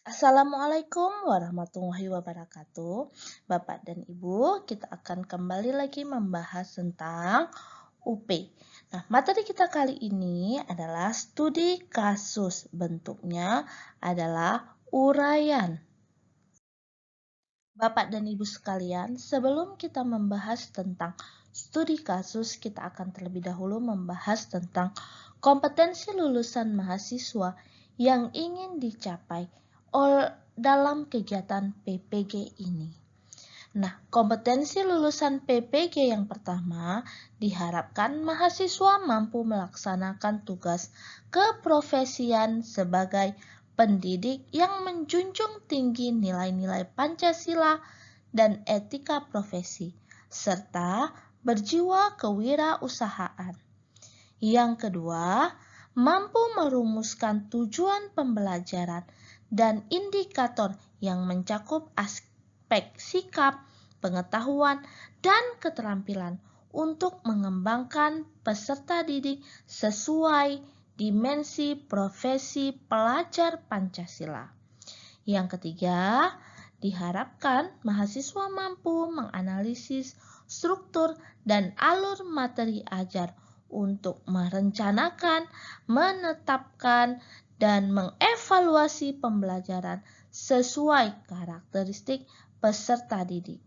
Assalamualaikum warahmatullahi wabarakatuh. Bapak dan Ibu, kita akan kembali lagi membahas tentang UP. Nah, materi kita kali ini adalah studi kasus. Bentuknya adalah uraian. Bapak dan Ibu sekalian, sebelum kita membahas tentang studi kasus, kita akan terlebih dahulu membahas tentang kompetensi lulusan mahasiswa yang ingin dicapai dalam kegiatan PPG ini. Nah, kompetensi lulusan PPG yang pertama diharapkan mahasiswa mampu melaksanakan tugas keprofesian sebagai pendidik yang menjunjung tinggi nilai-nilai Pancasila dan etika profesi, serta berjiwa kewirausahaan. Yang kedua, mampu merumuskan tujuan pembelajaran dan indikator yang mencakup aspek sikap, pengetahuan, dan keterampilan untuk mengembangkan peserta didik sesuai dimensi profesi pelajar Pancasila. Yang ketiga, diharapkan mahasiswa mampu menganalisis struktur dan alur materi ajar untuk merencanakan, menetapkan, dan mengevaluasi pembelajaran sesuai karakteristik peserta didik.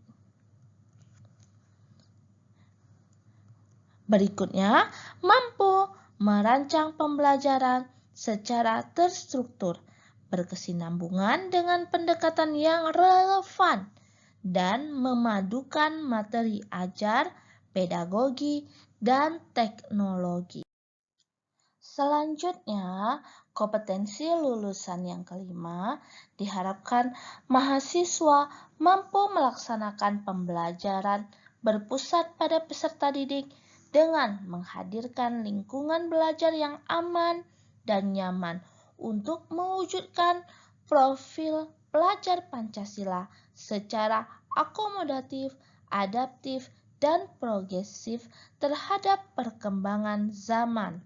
Berikutnya, mampu merancang pembelajaran secara terstruktur, berkesinambungan dengan pendekatan yang relevan, dan memadukan materi ajar, pedagogi, dan teknologi. Selanjutnya, kompetensi lulusan yang kelima diharapkan mahasiswa mampu melaksanakan pembelajaran berpusat pada peserta didik dengan menghadirkan lingkungan belajar yang aman dan nyaman untuk mewujudkan profil pelajar Pancasila secara akomodatif, adaptif, dan progresif terhadap perkembangan zaman.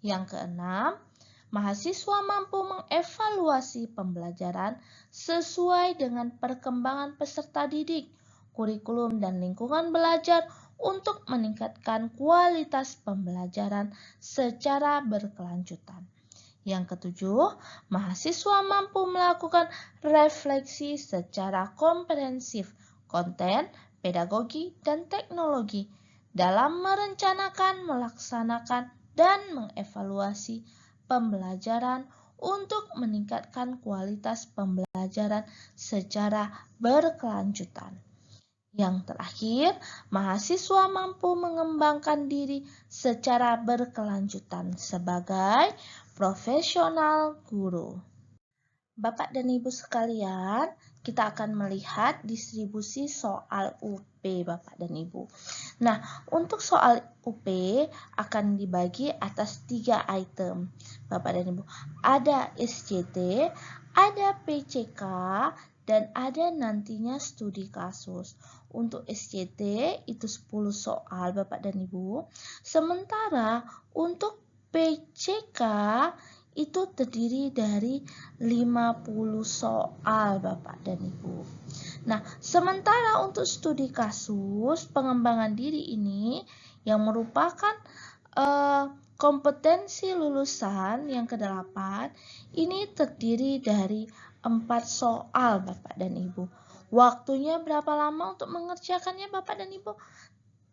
Yang keenam, mahasiswa mampu mengevaluasi pembelajaran sesuai dengan perkembangan peserta didik, kurikulum, dan lingkungan belajar untuk meningkatkan kualitas pembelajaran secara berkelanjutan. Yang ketujuh, mahasiswa mampu melakukan refleksi secara komprehensif konten, pedagogi, dan teknologi dalam merencanakan, melaksanakan, dan mengevaluasi pembelajaran untuk meningkatkan kualitas pembelajaran secara berkelanjutan. Yang terakhir, mahasiswa mampu mengembangkan diri secara berkelanjutan sebagai profesional guru. Bapak dan Ibu sekalian, kita akan melihat distribusi soal UP Bapak dan Ibu. Nah, untuk soal UP akan dibagi atas 3 item Bapak dan Ibu. Ada SCT, ada PCK, dan ada nantinya studi kasus. Untuk SCT itu 10 soal Bapak dan Ibu. Sementara untuk PCK itu terdiri dari 50 soal Bapak dan Ibu. Nah, sementara untuk studi kasus pengembangan diri ini yang merupakan kompetensi lulusan yang ke-8 ini terdiri dari 4 soal Bapak dan Ibu. Waktunya berapa lama untuk mengerjakannya Bapak dan Ibu?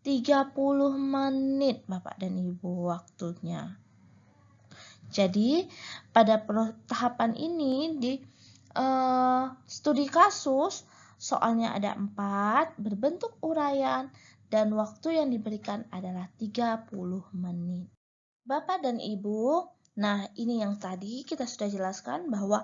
30 menit Bapak dan Ibu waktunya. Jadi pada tahapan ini di studi kasus soalnya ada 4 berbentuk uraian dan waktu yang diberikan adalah 30 menit. Bapak dan Ibu, nah ini yang tadi kita sudah jelaskan bahwa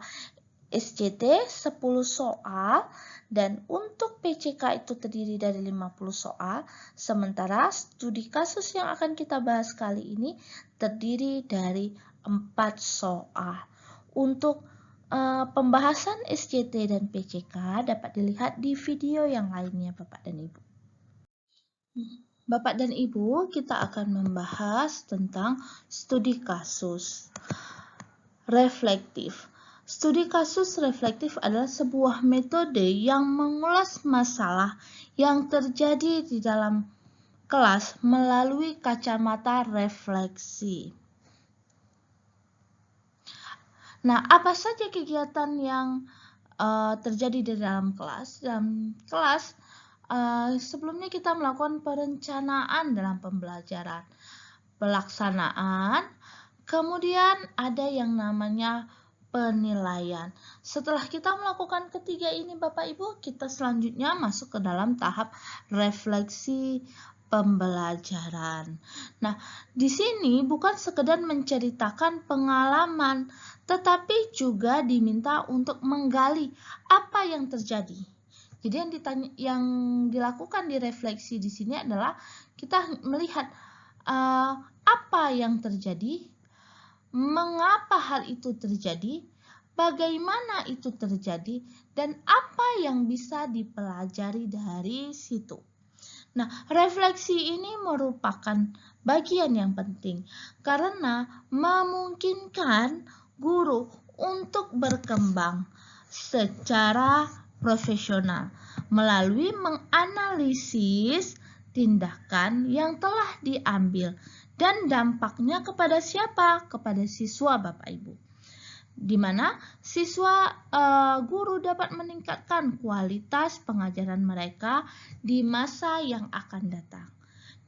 SCT 10 soal dan untuk PCK itu terdiri dari 50 soal, sementara studi kasus yang akan kita bahas kali ini terdiri dari 4 soal. Untuk pembahasan SCT dan PCK dapat dilihat di video yang lainnya Bapak dan Ibu. Bapak dan Ibu, kita akan membahas tentang studi kasus reflektif. Studi kasus reflektif adalah sebuah metode yang mengulas masalah yang terjadi di dalam kelas melalui kacamata refleksi. Nah, apa saja kegiatan yang terjadi di dalam kelas? Dalam kelas, sebelumnya kita melakukan perencanaan dalam pembelajaran, pelaksanaan, kemudian ada yang namanya penilaian. Setelah kita melakukan ketiga ini Bapak Ibu, kita selanjutnya masuk ke dalam tahap refleksi pembelajaran. Nah, di sini bukan sekedar menceritakan pengalaman, tetapi juga diminta untuk menggali apa yang terjadi. Jadi yang dilakukan di refleksi di sini adalah kita melihat apa yang terjadi, mengapa hal itu terjadi, bagaimana itu terjadi, dan apa yang bisa dipelajari dari situ. Nah, refleksi ini merupakan bagian yang penting karena memungkinkan guru untuk berkembang secara profesional melalui menganalisis tindakan yang telah diambil dan dampaknya kepada siapa? Kepada siswa Bapak Ibu. Di mana guru dapat meningkatkan kualitas pengajaran mereka di masa yang akan datang.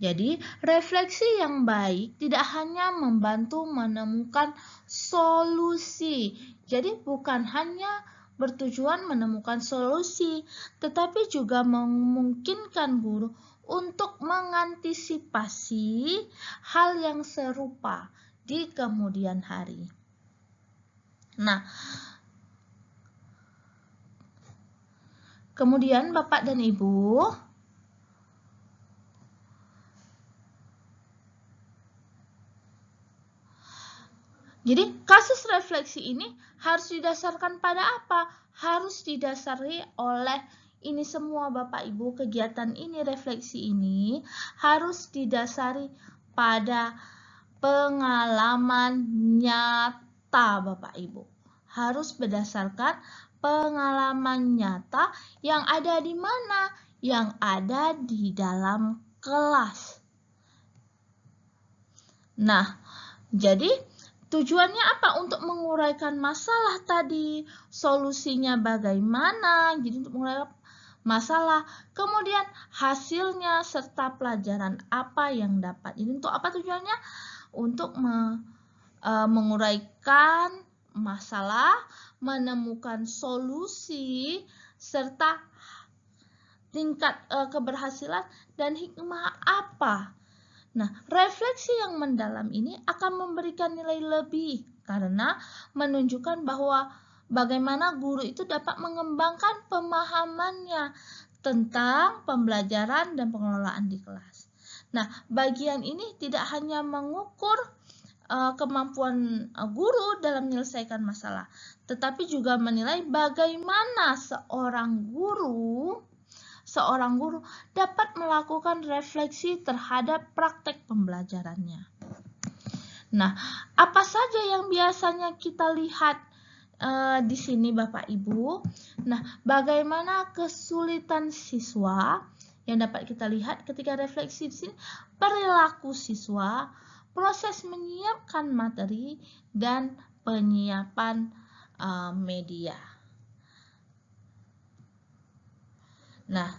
Jadi, refleksi yang baik tidak hanya membantu menemukan solusi. Jadi, bukan hanya bertujuan menemukan solusi, tetapi juga memungkinkan guru untuk mengantisipasi hal yang serupa di kemudian hari. Nah, kemudian Bapak dan Ibu, jadi kasus refleksi ini harus didasarkan pada apa? Harus didasari oleh ini semua Bapak Ibu, kegiatan ini, refleksi ini harus didasari pada pengalaman nyata Bapak Ibu. Harus berdasarkan pengalaman nyata yang ada di mana? Yang ada di dalam kelas. Nah, jadi tujuannya apa? Untuk menguraikan masalah tadi, solusinya bagaimana? Jadi untuk menguraikan masalah, kemudian hasilnya serta pelajaran apa yang dapat. Ini untuk apa tujuannya? Untuk menguraikan masalah, menemukan solusi, serta tingkat keberhasilan dan hikmah apa. Nah, refleksi yang mendalam ini akan memberikan nilai lebih karena menunjukkan bahwa bagaimana guru itu dapat mengembangkan pemahamannya tentang pembelajaran dan pengelolaan di kelas. Nah, bagian ini tidak hanya mengukur kemampuan guru dalam menyelesaikan masalah, tetapi juga menilai bagaimana seorang guru dapat melakukan refleksi terhadap praktek pembelajarannya. Nah, apa saja yang biasanya kita lihat di sini Bapak Ibu? Nah, bagaimana kesulitan siswa yang dapat kita lihat ketika refleksi di sini? Perilaku siswa, proses menyiapkan materi, dan penyiapan media. Nah,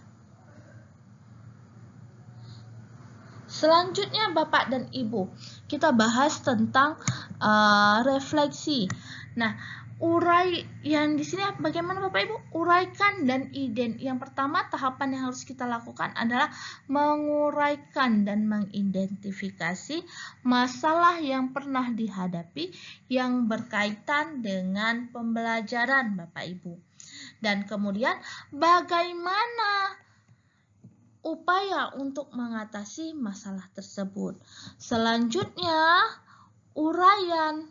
selanjutnya Bapak dan Ibu, kita bahas tentang refleksi. Nah, yang di sini bagaimana Bapak Ibu? Uraikan dan yang pertama tahapan yang harus kita lakukan adalah menguraikan dan mengidentifikasi masalah yang pernah dihadapi yang berkaitan dengan pembelajaran Bapak Ibu. Dan kemudian bagaimana upaya untuk mengatasi masalah tersebut. Selanjutnya, uraian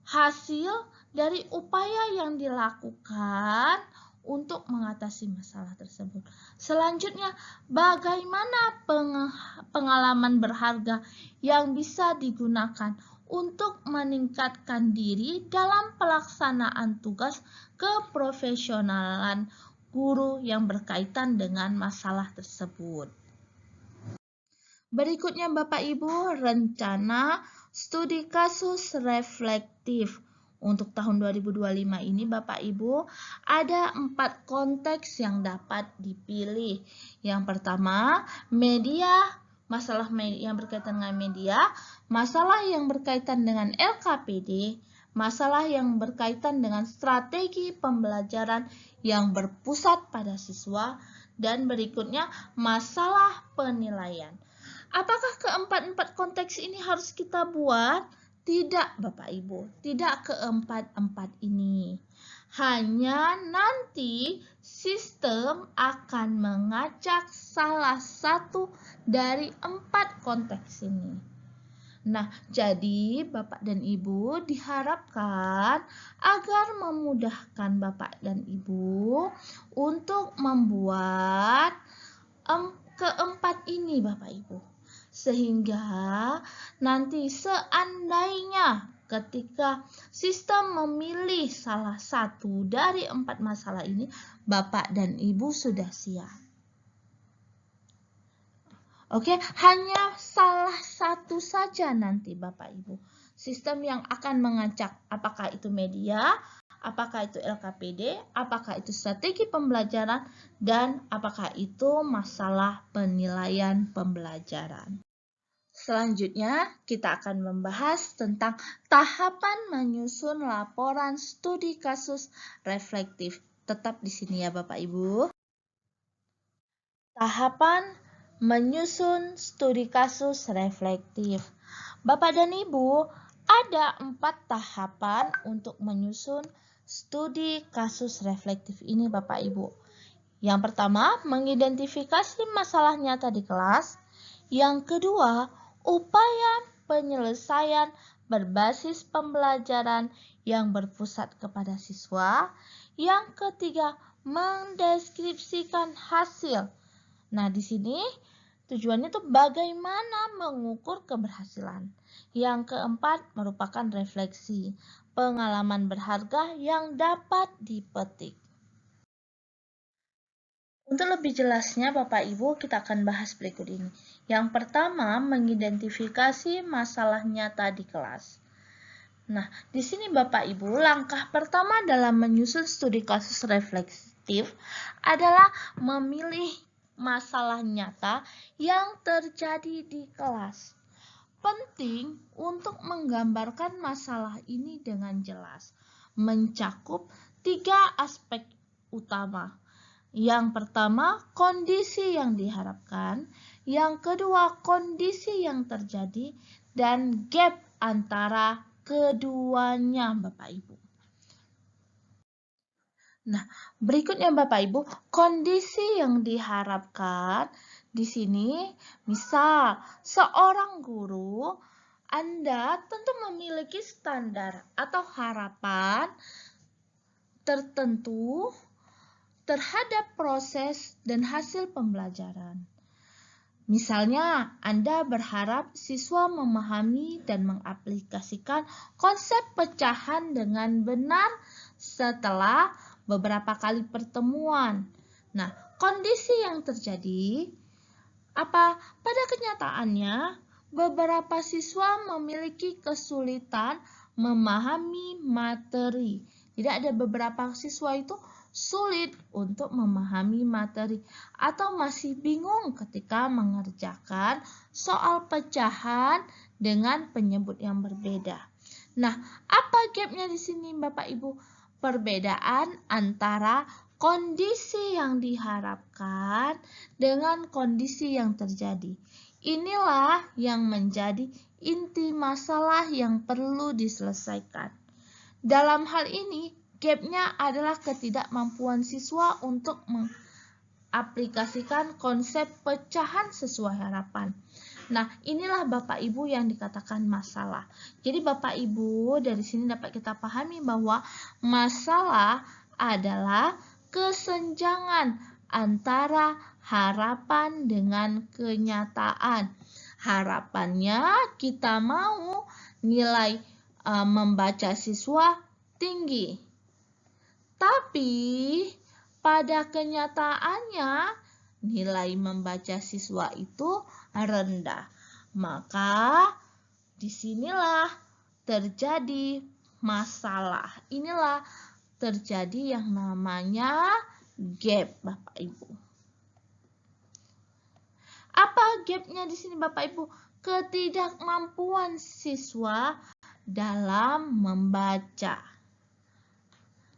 hasil dari upaya yang dilakukan untuk mengatasi masalah tersebut. Selanjutnya, bagaimana pengalaman berharga yang bisa digunakan untuk meningkatkan diri dalam pelaksanaan tugas keprofesionalan guru yang berkaitan dengan masalah tersebut. Berikutnya Bapak Ibu, rencana studi kasus reflektif. Untuk tahun 2025 ini Bapak Ibu ada 4 konteks yang dapat dipilih. Yang pertama, media, masalah yang berkaitan dengan media, masalah yang berkaitan dengan LKPD, masalah yang berkaitan dengan strategi pembelajaran yang berpusat pada siswa, dan berikutnya masalah penilaian. Apakah keempat-empat konteks ini harus kita buat? Tidak, Bapak Ibu. Tidak keempat-empat ini. Hanya nanti sistem akan mengacak salah satu dari 4 konteks ini. Nah, jadi Bapak dan Ibu diharapkan agar memudahkan Bapak dan Ibu untuk membuat keempat ini Bapak Ibu. Sehingga nanti seandainya ketika sistem memilih salah satu dari 4 masalah ini, Bapak dan Ibu sudah siap. Oke, hanya salah satu saja nanti Bapak Ibu. Sistem yang akan mengacak apakah itu media, apakah itu LKPD, apakah itu strategi pembelajaran, dan apakah itu masalah penilaian pembelajaran. Selanjutnya, kita akan membahas tentang tahapan menyusun laporan studi kasus reflektif. Tetap di sini ya Bapak Ibu. Tahapan menyusun studi kasus reflektif. Bapak dan Ibu, ada 4 tahapan untuk menyusun studi kasus reflektif ini Bapak Ibu. Yang pertama, mengidentifikasi masalah nyata di kelas. Yang kedua, upaya penyelesaian berbasis pembelajaran yang berpusat kepada siswa. Yang ketiga, mendeskripsikan hasil. Nah, di sini tujuannya itu bagaimana mengukur keberhasilan. Yang keempat, merupakan refleksi, pengalaman berharga yang dapat dipetik. Untuk lebih jelasnya Bapak Ibu, kita akan bahas berikut ini. Yang pertama, mengidentifikasi masalah nyata di kelas. Nah, di sini Bapak Ibu, langkah pertama dalam menyusun studi kasus reflektif adalah memilih masalah nyata yang terjadi di kelas. Penting untuk menggambarkan masalah ini dengan jelas, mencakup 3 aspek utama. Yang pertama, kondisi yang diharapkan. Yang kedua, kondisi yang terjadi. Dan gap antara keduanya, Bapak Ibu. Nah, berikutnya Bapak Ibu, kondisi yang diharapkan. Di sini, misal seorang guru, Anda tentu memiliki standar atau harapan tertentu terhadap proses dan hasil pembelajaran. Misalnya, Anda berharap siswa memahami dan mengaplikasikan konsep pecahan dengan benar setelah beberapa kali pertemuan. Nah, kondisi yang terjadi pada kenyataannya beberapa siswa memiliki kesulitan memahami materi. Jadi ada beberapa siswa itu sulit untuk memahami materi atau masih bingung ketika mengerjakan soal pecahan dengan penyebut yang berbeda. Nah, apa gapnya di sini Bapak Ibu? Perbedaan antara kondisi yang diharapkan dengan kondisi yang terjadi. Inilah yang menjadi inti masalah yang perlu diselesaikan. Dalam hal ini, gapnya adalah ketidakmampuan siswa untuk mengaplikasikan konsep pecahan sesuai harapan. Nah, inilah Bapak Ibu yang dikatakan masalah. Jadi Bapak Ibu dari sini dapat kita pahami bahwa masalah adalah kesenjangan antara harapan dengan kenyataan. Harapannya kita mau nilai membaca siswa tinggi. Tapi pada kenyataannya nilai membaca siswa itu rendah. Maka disinilah terjadi masalah. Inilah terjadi yang namanya gap, Bapak Ibu. Apa gapnya di sini, Bapak Ibu? Ketidakmampuan siswa dalam membaca.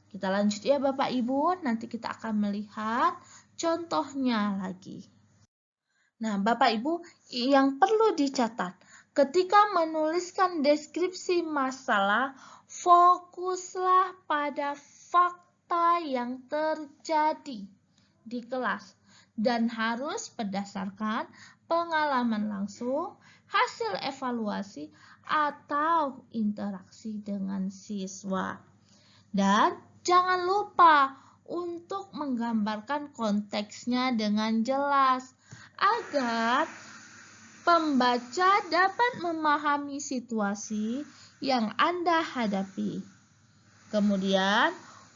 Kita lanjut ya Bapak Ibu, nanti kita akan melihat contohnya lagi. Nah Bapak Ibu, yang perlu dicatat, ketika menuliskan deskripsi masalah, fokuslah pada fakta yang terjadi di kelas dan harus berdasarkan pengalaman langsung, hasil evaluasi, atau interaksi dengan siswa. Dan jangan lupa untuk menggambarkan konteksnya dengan jelas agar pembaca dapat memahami situasi yang Anda hadapi. Kemudian,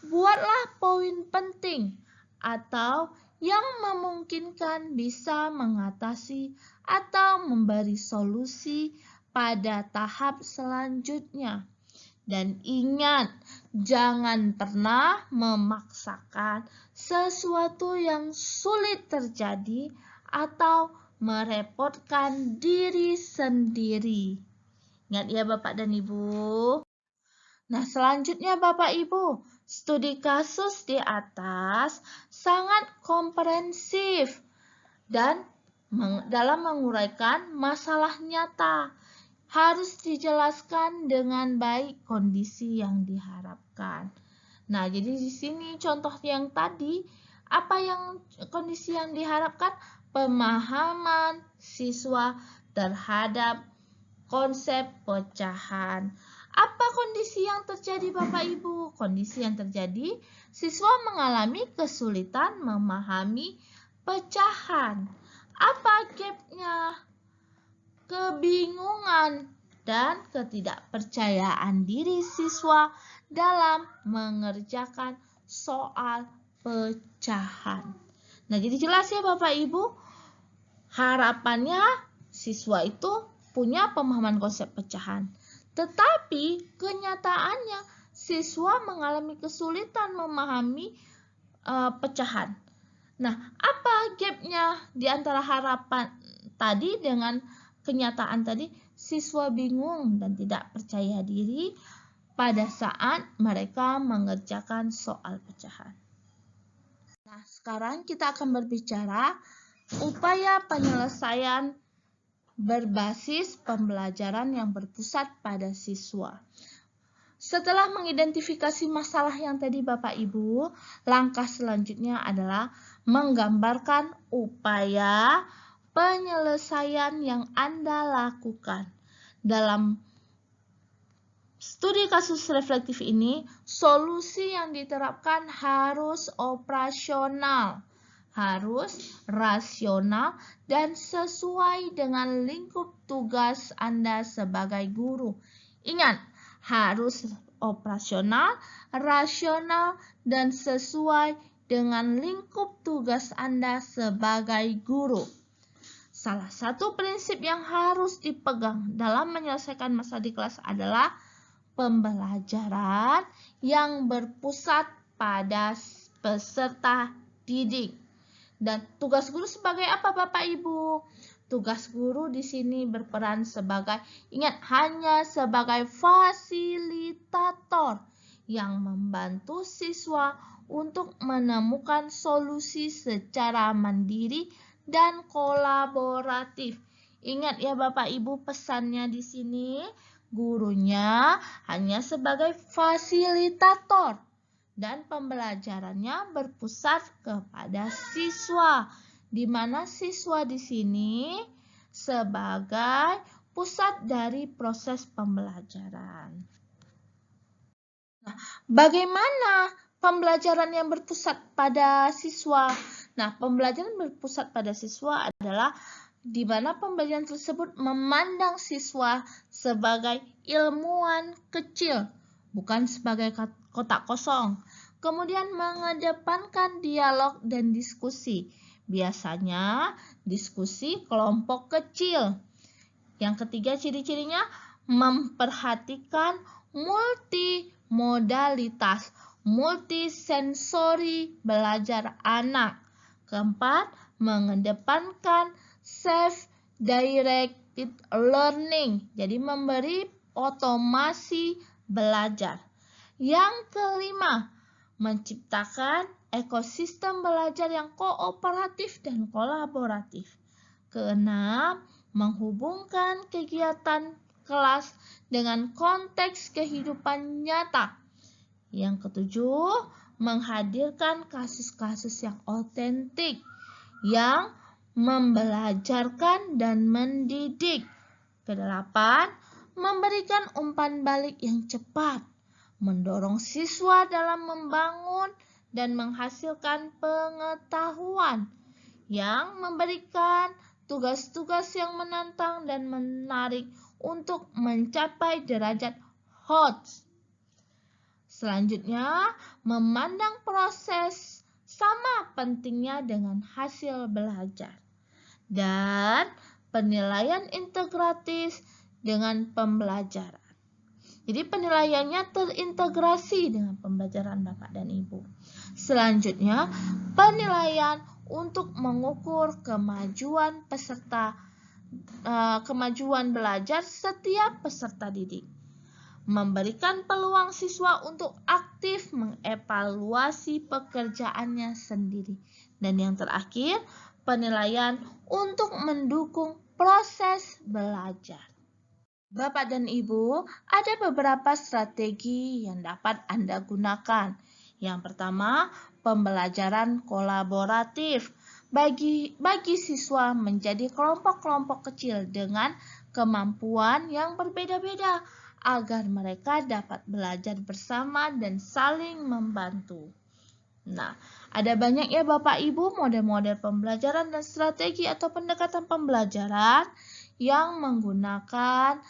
buatlah poin penting atau yang memungkinkan bisa mengatasi atau memberi solusi pada tahap selanjutnya. Dan ingat, jangan pernah memaksakan sesuatu yang sulit terjadi atau merepotkan diri sendiri. Ingat ya Bapak dan Ibu. Nah, selanjutnya Bapak Ibu, studi kasus di atas sangat komprehensif dan dalam menguraikan masalah nyata. Harus dijelaskan dengan baik kondisi yang diharapkan. Nah, jadi di sini contoh yang tadi, apa yang kondisi yang diharapkan? Pemahaman siswa terhadap konsep pecahan. Apa kondisi yang terjadi Bapak Ibu? Kondisi yang terjadi, siswa mengalami kesulitan memahami pecahan. Apa gapnya? Kebingungan dan ketidakpercayaan diri siswa dalam mengerjakan soal pecahan. Nah, jadi jelas ya Bapak Ibu, harapannya siswa itu punya pemahaman konsep pecahan. Tetapi kenyataannya siswa mengalami kesulitan memahami pecahan. Nah, apa gapnya di antara harapan tadi dengan kenyataan tadi? Siswa bingung dan tidak percaya diri pada saat mereka mengerjakan soal pecahan. Nah, sekarang kita akan berbicara upaya penyelesaian berbasis pembelajaran yang berpusat pada siswa. Setelah mengidentifikasi masalah yang tadi Bapak Ibu, langkah selanjutnya adalah menggambarkan upaya penyelesaian yang Anda lakukan. Dalam studi kasus reflektif ini, solusi yang diterapkan harus operasional, harus rasional, dan sesuai dengan lingkup tugas Anda sebagai guru. Ingat, harus operasional, rasional, dan sesuai dengan lingkup tugas Anda sebagai guru. Salah satu prinsip yang harus dipegang dalam menyelesaikan masalah di kelas adalah pembelajaran yang berpusat pada peserta didik. Dan tugas guru sebagai apa Bapak Ibu? Tugas guru di sini berperan sebagai, ingat, hanya sebagai fasilitator yang membantu siswa untuk menemukan solusi secara mandiri dan kolaboratif. Ingat ya Bapak Ibu, pesannya di sini, gurunya hanya sebagai fasilitator dan pembelajarannya berpusat kepada siswa, di mana siswa di sini sebagai pusat dari proses pembelajaran. Nah, bagaimana pembelajaran yang berpusat pada siswa? Nah, pembelajaran berpusat pada siswa adalah di mana pembelajaran tersebut memandang siswa sebagai ilmuwan kecil, bukan sebagai kotak kosong. Kemudian mengedepankan dialog dan diskusi. Biasanya diskusi kelompok kecil. Yang ketiga ciri-cirinya memperhatikan multimodalitas, multisensori belajar anak. Keempat, mengedepankan self-directed learning, jadi memberi otomasi belajar. Yang kelima, menciptakan ekosistem belajar yang kooperatif dan kolaboratif. Keenam, menghubungkan kegiatan kelas dengan konteks kehidupan nyata. Yang ketujuh, menghadirkan kasus-kasus yang otentik yang membelajarkan dan mendidik. Kedelapan, memberikan umpan balik yang cepat, mendorong siswa dalam membangun dan menghasilkan pengetahuan, yang memberikan tugas-tugas yang menantang dan menarik untuk mencapai derajat HOTS. Selanjutnya, memandang proses sama pentingnya dengan hasil belajar. Dan penilaian integratif dengan pembelajaran. Jadi penilaiannya terintegrasi dengan pembelajaran Bapak dan Ibu. Selanjutnya, penilaian untuk mengukur kemajuan kemajuan belajar setiap peserta didik. Memberikan peluang siswa untuk aktif mengevaluasi pekerjaannya sendiri. Dan yang terakhir, penilaian untuk mendukung proses belajar. Bapak dan Ibu, ada beberapa strategi yang dapat Anda gunakan. Yang pertama, pembelajaran kolaboratif. Bagi siswa menjadi kelompok-kelompok kecil dengan kemampuan yang berbeda-beda agar mereka dapat belajar bersama dan saling membantu. Nah, ada banyak ya Bapak Ibu model-model pembelajaran dan strategi atau pendekatan pembelajaran yang menggunakan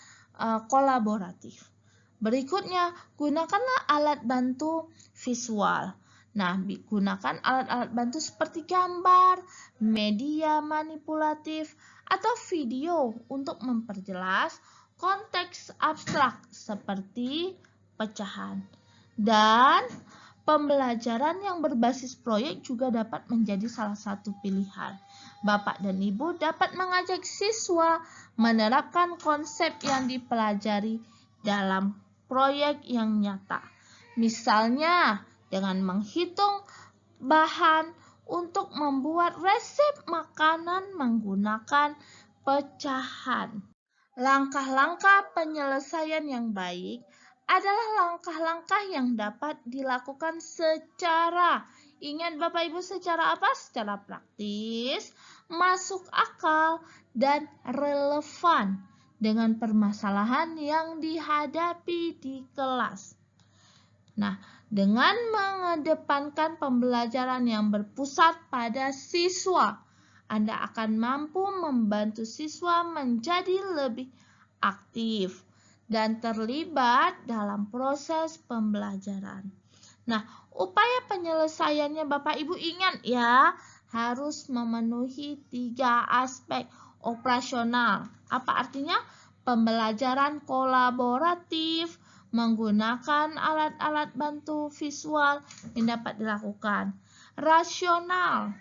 kolaboratif. Berikutnya, gunakanlah alat bantu visual. Nah, gunakan alat-alat bantu seperti gambar, media manipulatif, atau video untuk memperjelas konteks abstrak seperti pecahan. Dan pembelajaran yang berbasis proyek juga dapat menjadi salah satu pilihan. Bapak dan Ibu dapat mengajak siswa menerapkan konsep yang dipelajari dalam proyek yang nyata. Misalnya, dengan menghitung bahan untuk membuat resep makanan menggunakan pecahan. Langkah-langkah penyelesaian yang baik adalah langkah-langkah yang dapat dilakukan secara, ingat Bapak Ibu, secara apa? Secara praktis, masuk akal, dan relevan dengan permasalahan yang dihadapi di kelas. Nah, dengan mengedepankan pembelajaran yang berpusat pada siswa, Anda akan mampu membantu siswa menjadi lebih aktif dan terlibat dalam proses pembelajaran. Nah, upaya penyelesaiannya Bapak Ibu ingat ya, harus memenuhi 3 aspek operasional. Apa artinya? Pembelajaran kolaboratif, menggunakan alat-alat bantu visual yang dapat dilakukan. Rasional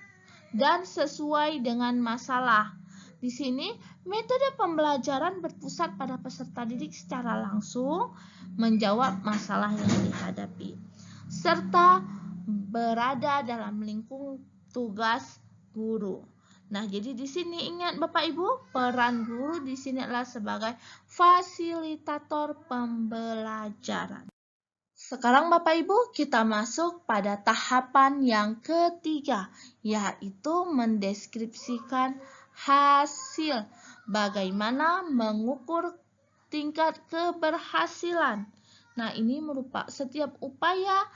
dan sesuai dengan masalah. Di sini, metode pembelajaran berpusat pada peserta didik secara langsung menjawab masalah yang dihadapi, serta berada dalam lingkup tugas guru. Nah, jadi di sini ingat Bapak Ibu, peran guru di sini adalah sebagai fasilitator pembelajaran. Sekarang Bapak Ibu, kita masuk pada tahapan yang ketiga, yaitu mendeskripsikan hasil. Bagaimana mengukur tingkat keberhasilan. Nah, ini merupakan setiap upaya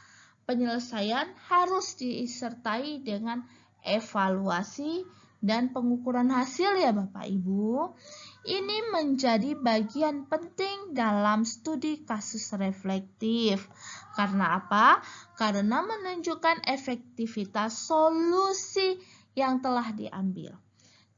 penyelesaian harus disertai dengan evaluasi dan pengukuran hasil ya Bapak Ibu. Ini menjadi bagian penting dalam studi kasus reflektif. Karena apa? Karena menunjukkan efektivitas solusi yang telah diambil.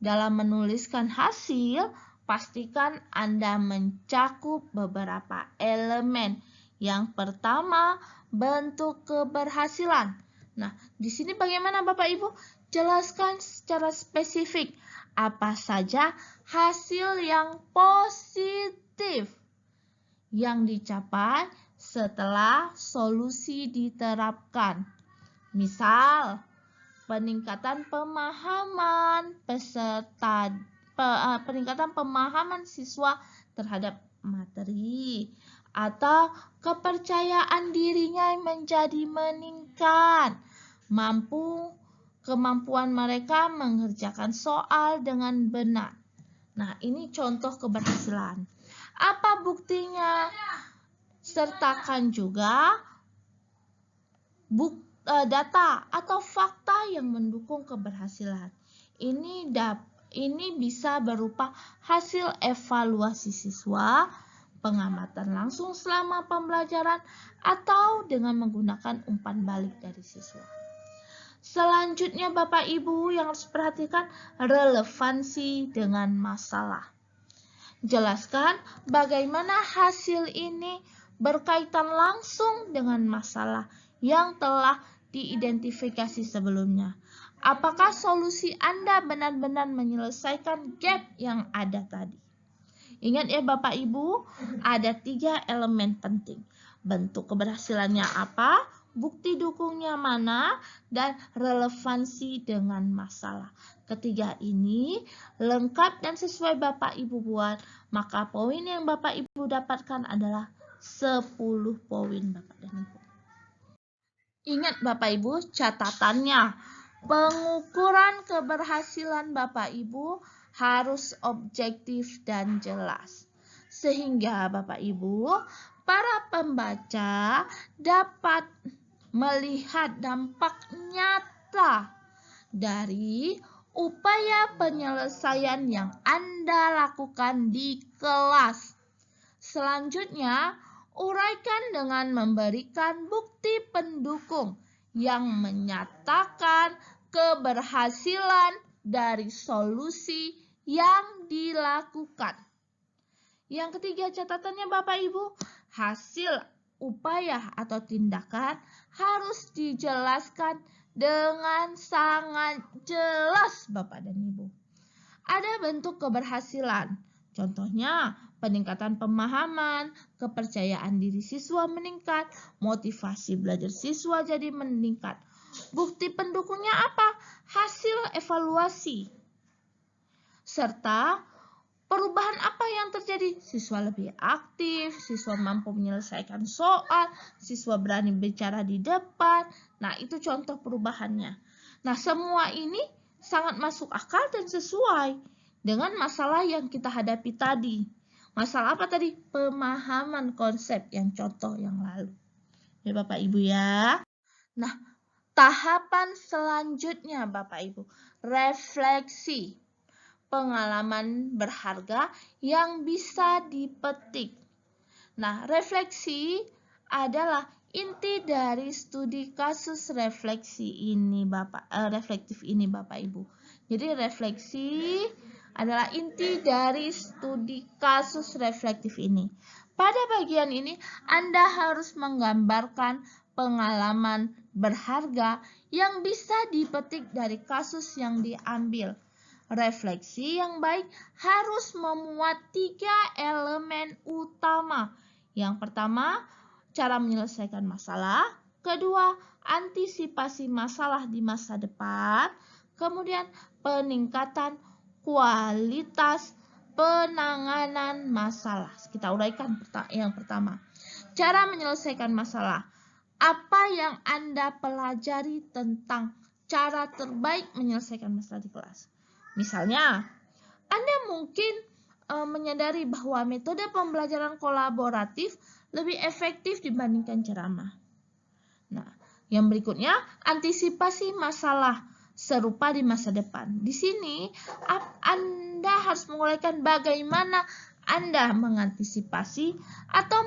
Dalam menuliskan hasil, pastikan Anda mencakup beberapa elemen. Yang pertama, bentuk keberhasilan. Nah, di sini bagaimana Bapak Ibu? Jelaskan secara spesifik apa saja hasil yang positif yang dicapai setelah solusi diterapkan. Misal, peningkatan pemahaman peningkatan pemahaman siswa terhadap materi, atau kepercayaan dirinya menjadi meningkat, kemampuan mereka mengerjakan soal dengan benar. Nah, ini contoh keberhasilan. Apa buktinya? Sertakan juga data atau fakta yang mendukung keberhasilan. Ini bisa berupa hasil evaluasi siswa, pengamatan langsung selama pembelajaran, atau dengan menggunakan umpan balik dari siswa. Selanjutnya Bapak Ibu yang harus perhatikan relevansi dengan masalah. Jelaskan bagaimana hasil ini berkaitan langsung dengan masalah yang telah diidentifikasi sebelumnya. Apakah solusi Anda benar-benar menyelesaikan gap yang ada tadi? Ingat ya Bapak Ibu, ada 3 elemen penting. Bentuk keberhasilannya apa, bukti dukungnya mana, dan relevansi dengan masalah. Ketiga ini lengkap dan sesuai Bapak Ibu buat, maka poin yang Bapak Ibu dapatkan adalah 10 poin Bapak dan Ibu. Ingat Bapak Ibu catatannya, pengukuran keberhasilan Bapak Ibu harus objektif dan jelas. Sehingga Bapak Ibu, para pembaca dapat melihat dampak nyata dari upaya penyelesaian yang Anda lakukan di kelas. Selanjutnya, uraikan dengan memberikan bukti pendukung yang menyatakan keberhasilan dari solusi yang dilakukan. Yang ketiga catatannya Bapak Ibu, hasil upaya atau tindakan harus dijelaskan dengan sangat jelas Bapak dan Ibu. Ada bentuk keberhasilan, contohnya peningkatan pemahaman, kepercayaan diri siswa meningkat, motivasi belajar siswa jadi meningkat. Bukti pendukungnya apa? Hasil evaluasi. Serta perubahan apa yang terjadi? Siswa lebih aktif, siswa mampu menyelesaikan soal, siswa berani bicara di depan. Nah, itu contoh perubahannya. Nah, semua ini sangat masuk akal dan sesuai dengan masalah yang kita hadapi tadi. Masalah apa tadi? Pemahaman konsep yang contoh yang lalu. Ya Bapak Ibu ya. Nah, tahapan selanjutnya Bapak Ibu, refleksi. Pengalaman berharga yang bisa dipetik. Nah, refleksi adalah inti dari studi kasus reflektif ini Bapak Ibu. Jadi refleksi adalah inti dari studi kasus reflektif ini. Pada bagian ini Anda harus menggambarkan pengalaman berharga yang bisa dipetik dari kasus yang diambil. Refleksi yang baik harus memuat 3 elemen utama. Yang pertama, cara menyelesaikan masalah. Kedua, antisipasi masalah di masa depan. Kemudian, peningkatan kualitas penanganan masalah. Kita uraikan yang pertama. Cara menyelesaikan masalah. Apa yang Anda pelajari tentang cara terbaik menyelesaikan masalah di kelas? Misalnya, Anda mungkin menyadari bahwa metode pembelajaran kolaboratif lebih efektif dibandingkan ceramah. Nah, yang berikutnya, antisipasi masalah. serupa di masa depan. Di sini Anda harus menguraikan bagaimana Anda mengantisipasi atau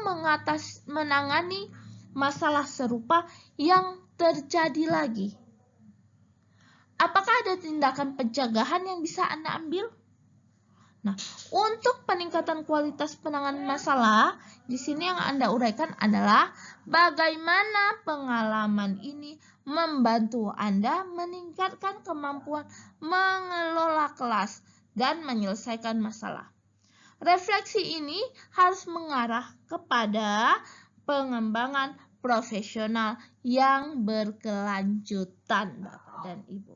menangani masalah serupa yang terjadi lagi. Apakah ada tindakan pencegahan yang bisa Anda ambil? Nah, untuk peningkatan kualitas penanganan masalah, di sini yang Anda uraikan adalah bagaimana pengalaman ini membantu Anda meningkatkan kemampuan mengelola kelas dan menyelesaikan masalah. Refleksi ini harus mengarah kepada pengembangan profesional yang berkelanjutan, Bapak dan Ibu.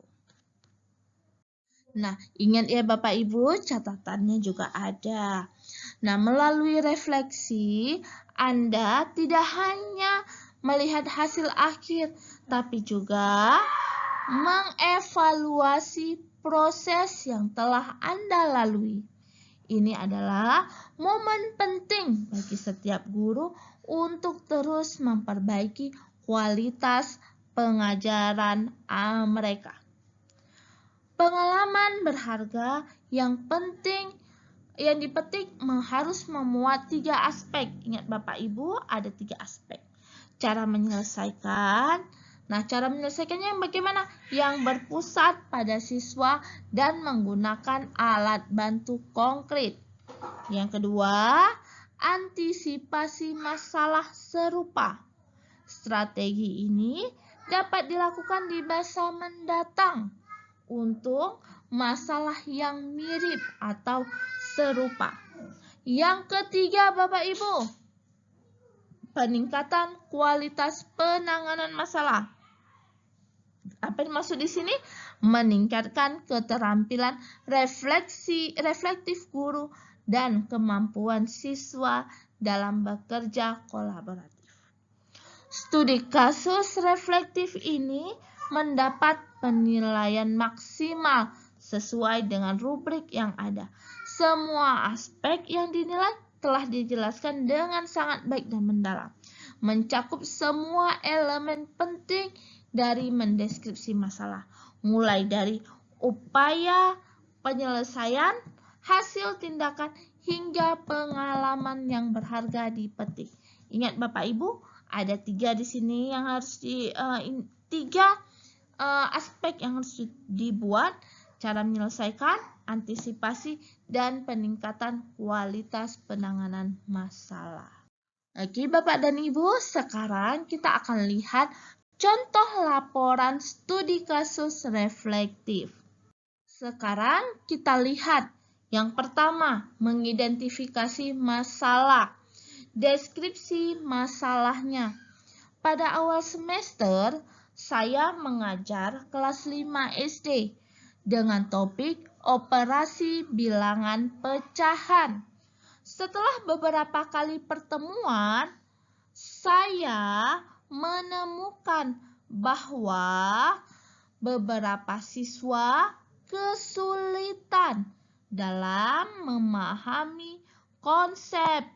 Nah, ingat ya Bapak Ibu, catatannya juga ada. Nah, melalui refleksi, Anda tidak hanya melihat hasil akhir, tapi juga mengevaluasi proses yang telah Anda lalui. Ini adalah momen penting bagi setiap guru untuk terus memperbaiki kualitas pengajaran mereka. Pengalaman berharga yang penting yang dipetik harus memuat 3 aspek. Ingat Bapak Ibu, ada 3 aspek. Cara menyelesaikan. Nah, cara menyelesaikannya yang bagaimana? Yang berpusat pada siswa dan menggunakan alat bantu konkret. Yang kedua, antisipasi masalah serupa. Strategi ini dapat dilakukan di masa mendatang untuk masalah yang mirip atau serupa. Yang ketiga, Bapak Ibu, peningkatan kualitas penanganan masalah. Apa yang dimaksud di sini? Meningkatkan keterampilan reflektif guru dan kemampuan siswa dalam bekerja kolaboratif. Studi kasus reflektif ini mendapat penilaian maksimal sesuai dengan rubrik yang ada. Semua aspek yang dinilai telah dijelaskan dengan sangat baik dan mendalam, mencakup semua elemen penting dari mendeskripsi masalah, mulai dari upaya penyelesaian, hasil tindakan, hingga pengalaman yang berharga dipetik. Ingat Bapak Ibu, ada 3 di sini yang harus aspek yang harus dibuat: cara menyelesaikan, antisipasi, dan peningkatan kualitas penanganan masalah. Oke Bapak dan Ibu, sekarang kita akan lihat contoh laporan studi kasus reflektif. Sekarang kita lihat yang pertama, mengidentifikasi masalah. Deskripsi masalahnya. Pada awal semester, saya mengajar kelas 5 SD dengan topik operasi bilangan pecahan. Setelah beberapa kali pertemuan, saya menemukan bahwa beberapa siswa kesulitan dalam memahami konsep.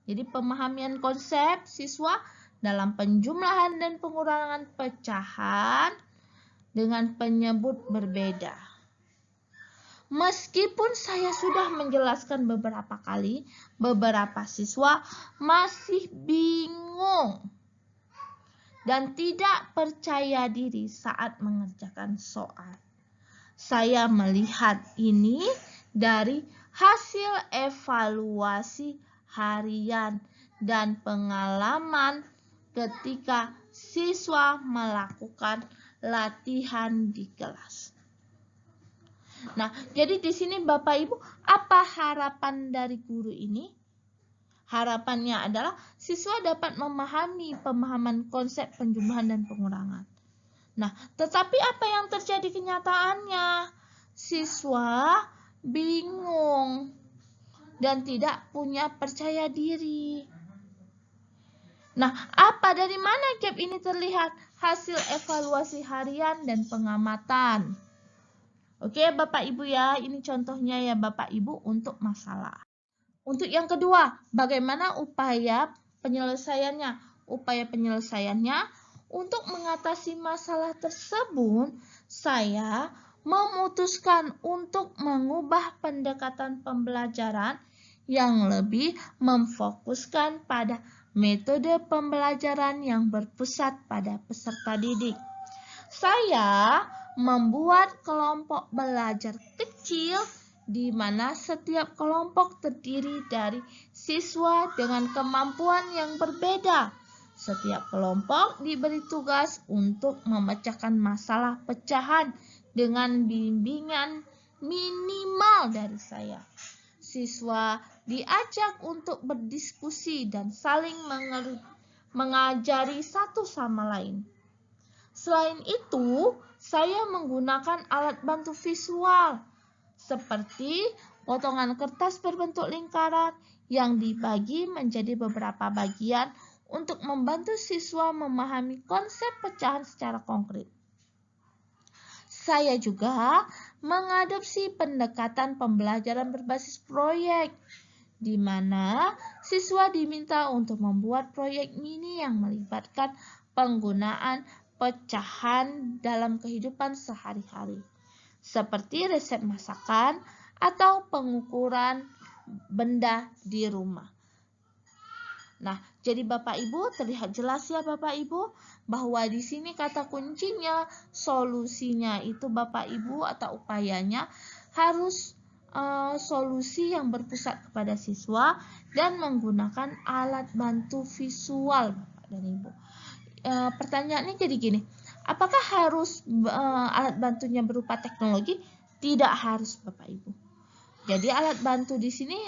Jadi pemahamian konsep siswa dalam penjumlahan dan pengurangan pecahan dengan penyebut berbeda. Meskipun saya sudah menjelaskan beberapa kali, beberapa siswa masih bingung dan tidak percaya diri saat mengerjakan soal. Saya melihat ini dari hasil evaluasi harian dan pengalaman ketika siswa melakukan latihan di kelas. Nah, jadi di sini Bapak Ibu, apa harapan dari guru ini? Harapannya adalah siswa dapat memahami pemahaman konsep penjumlahan dan pengurangan. Nah, tetapi apa yang terjadi kenyataannya? Siswa bingung dan tidak punya percaya diri. Nah, dari mana gap ini terlihat? Hasil evaluasi harian dan pengamatan. Oke, Bapak Ibu ya, ini contohnya ya Bapak Ibu untuk masalah. Untuk yang kedua, bagaimana upaya penyelesaiannya? Upaya penyelesaiannya Untuk mengatasi masalah tersebut, saya memutuskan untuk mengubah pendekatan pembelajaran yang lebih memfokuskan pada metode pembelajaran yang berpusat pada peserta didik. Saya membuat kelompok belajar kecil di mana setiap kelompok terdiri dari siswa dengan kemampuan yang berbeda. Setiap kelompok diberi tugas untuk memecahkan masalah pecahan dengan bimbingan minimal dari saya. Siswa diajak untuk berdiskusi dan saling mengajari satu sama lain. Selain itu, saya menggunakan alat bantu visual seperti potongan kertas berbentuk lingkaran yang dibagi menjadi beberapa bagian untuk membantu siswa memahami konsep pecahan secara konkret. Saya juga mengadopsi pendekatan pembelajaran berbasis proyek, di mana siswa diminta untuk membuat proyek mini yang melibatkan penggunaan pecahan dalam kehidupan sehari-hari, seperti resep masakan atau pengukuran benda di rumah. Nah, jadi Bapak Ibu, terlihat jelas ya Bapak Ibu bahwa di sini kata kuncinya, solusinya itu Bapak Ibu atau upayanya harus solusi yang berpusat kepada siswa dan menggunakan alat bantu visual Bapak dan Ibu. Pertanyaannya jadi gini, apakah harus alat bantunya berupa teknologi? Tidak harus Bapak Ibu. Jadi alat bantu di sini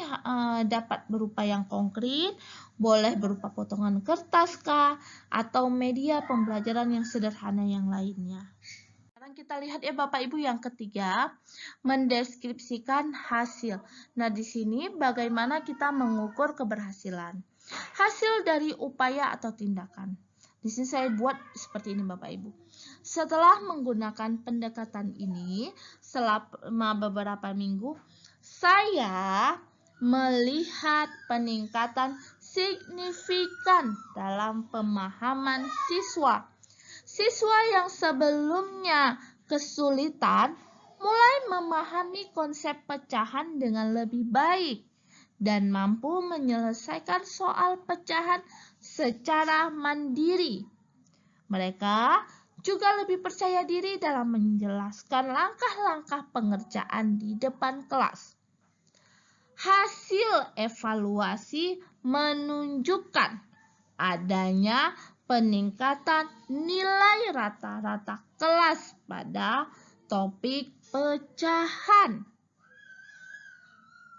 dapat berupa yang konkret, boleh berupa potongan kertas kah, atau media pembelajaran yang sederhana yang lainnya. Sekarang kita lihat ya Bapak Ibu yang ketiga, mendeskripsikan hasil. Nah di sini bagaimana kita mengukur keberhasilan. Hasil dari upaya atau tindakan. Di sini saya buat seperti ini Bapak Ibu. Setelah menggunakan pendekatan ini selama beberapa minggu, saya melihat peningkatan signifikan dalam pemahaman siswa. Siswa yang sebelumnya kesulitan mulai memahami konsep pecahan dengan lebih baik dan mampu menyelesaikan soal pecahan secara mandiri. Mereka juga lebih percaya diri dalam menjelaskan langkah-langkah pengerjaan di depan kelas. Hasil evaluasi menunjukkan adanya peningkatan nilai rata-rata kelas pada topik pecahan.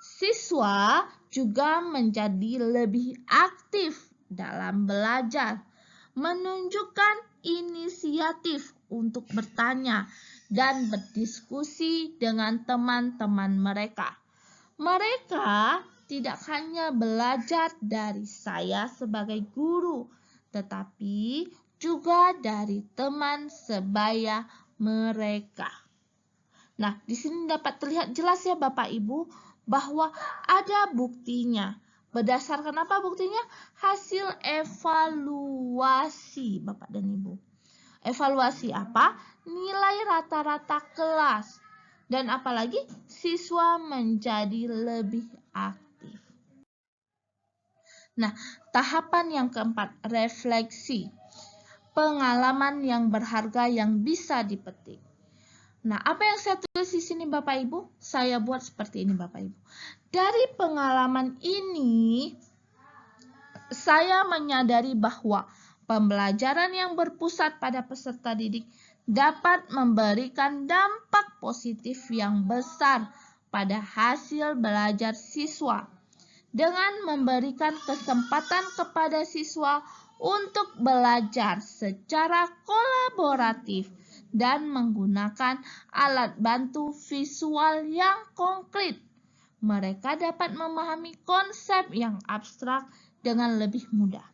Siswa juga menjadi lebih aktif dalam belajar, menunjukkan inisiatif untuk bertanya dan berdiskusi dengan teman-teman mereka. Mereka tidak hanya belajar dari saya sebagai guru, tetapi juga dari teman sebaya mereka. Nah, di sini dapat terlihat jelas ya Bapak Ibu bahwa ada buktinya. Berdasarkan apa buktinya? Hasil evaluasi Bapak dan Ibu. Evaluasi apa? Nilai rata-rata kelas. Dan apalagi siswa menjadi lebih aktif. Nah, tahapan yang keempat, refleksi. Pengalaman yang berharga yang bisa dipetik. Nah, apa yang saya tulis di sini Bapak Ibu? Saya buat seperti ini Bapak Ibu. Dari pengalaman ini, saya menyadari bahwa pembelajaran yang berpusat pada peserta didik dapat memberikan dampak positif yang besar pada hasil belajar siswa dengan memberikan kesempatan kepada siswa untuk belajar secara kolaboratif dan menggunakan alat bantu visual yang konkret. Mereka dapat memahami konsep yang abstrak dengan lebih mudah.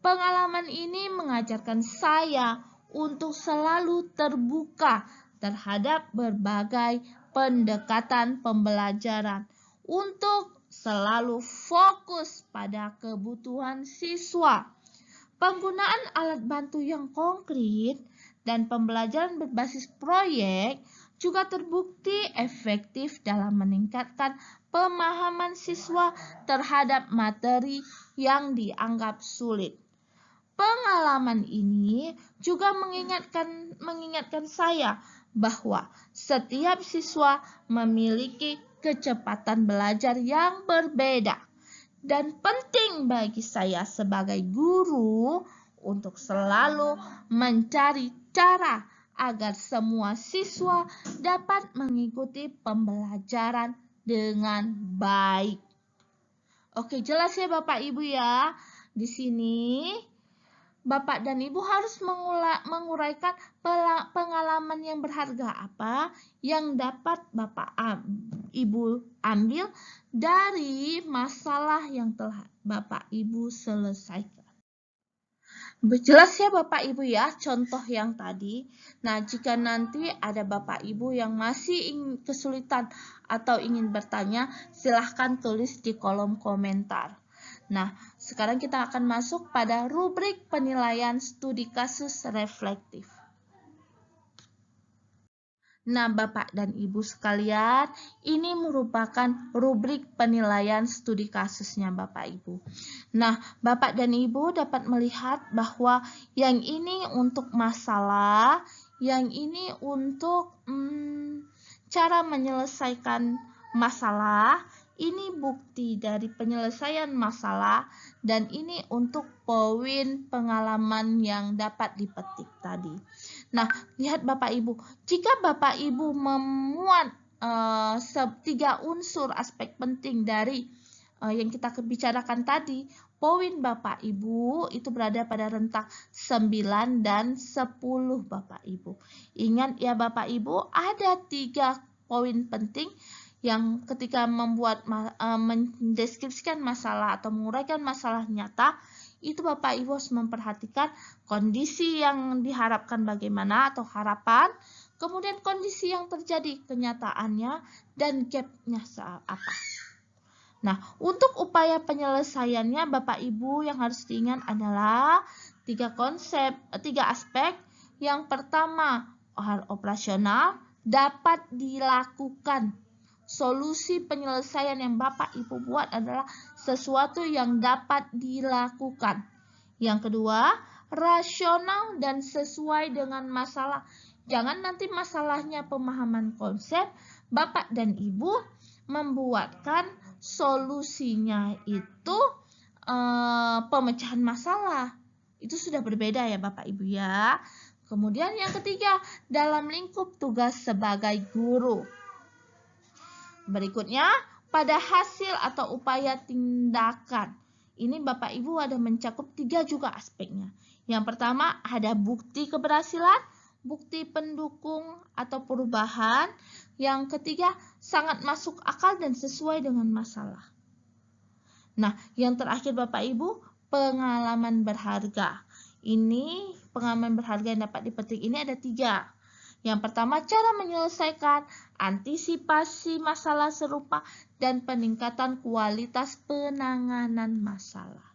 Pengalaman ini mengajarkan saya untuk selalu terbuka terhadap berbagai pendekatan pembelajaran untuk selalu fokus pada kebutuhan siswa. Penggunaan alat bantu yang konkret dan pembelajaran berbasis proyek juga terbukti efektif dalam meningkatkan pemahaman siswa terhadap materi yang dianggap sulit. Pengalaman ini juga mengingatkan saya bahwa setiap siswa memiliki kecepatan belajar yang berbeda. Dan penting bagi saya sebagai guru untuk selalu mencari cara agar semua siswa dapat mengikuti pembelajaran dengan baik. Oke, jelas ya Bapak Ibu ya. Di sini Bapak dan Ibu harus menguraikan pengalaman yang berharga apa yang dapat Bapak Ibu ambil dari masalah yang telah Bapak Ibu selesaikan. Jelas ya Bapak Ibu ya contoh yang tadi. Nah, jika nanti ada Bapak Ibu yang masih ingin kesulitan atau ingin bertanya, silahkan tulis di kolom komentar. Nah, sekarang kita akan masuk pada rubrik penilaian studi kasus reflektif. Nah, Bapak dan Ibu sekalian, ini merupakan rubrik penilaian studi kasusnya Bapak Ibu. Nah, Bapak dan Ibu dapat melihat bahwa yang ini untuk masalah, yang ini untuk cara menyelesaikan masalah, ini bukti dari penyelesaian masalah, dan ini untuk poin pengalaman yang dapat dipetik tadi. Nah, lihat Bapak Ibu, jika Bapak Ibu memuat 3 unsur aspek penting dari yang kita bicarakan tadi, poin Bapak Ibu itu berada pada rentang 9 dan 10 Bapak Ibu. Ingat ya Bapak Ibu, ada 3 poin penting yang ketika mendeskripsikan masalah atau menguraikan masalah nyata, itu Bapak Ibu harus memperhatikan kondisi yang diharapkan bagaimana atau harapan, kemudian kondisi yang terjadi kenyataannya, dan gap-nya apa. Nah, untuk upaya penyelesaiannya Bapak Ibu yang harus diingat adalah 3 aspek. Yang pertama, hal operasional dapat dilakukan. Solusi penyelesaian yang Bapak Ibu buat adalah sesuatu yang dapat dilakukan. Yang kedua, rasional dan sesuai dengan masalah. Jangan nanti masalahnya pemahaman konsep, Bapak dan Ibu membuatkan solusinya itu pemecahan masalah. Itu sudah berbeda ya Bapak Ibu ya. Kemudian yang ketiga, dalam lingkup tugas sebagai guru. Berikutnya, pada hasil atau upaya tindakan. Ini Bapak Ibu ada mencakup 3 juga aspeknya. Yang pertama, ada bukti keberhasilan, bukti pendukung atau perubahan. Yang ketiga, sangat masuk akal dan sesuai dengan masalah. Nah, yang terakhir Bapak Ibu, pengalaman berharga. Ini pengalaman berharga yang dapat dipetik ini ada 3. Yang pertama, cara menyelesaikan, antisipasi masalah serupa, dan peningkatan kualitas penanganan masalah.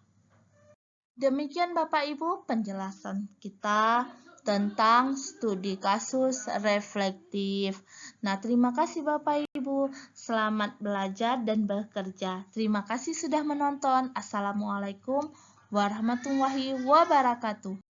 Demikian Bapak Ibu penjelasan kita tentang studi kasus reflektif. Nah, terima kasih Bapak Ibu. Selamat belajar dan bekerja. Terima kasih sudah menonton. Assalamualaikum warahmatullahi wabarakatuh.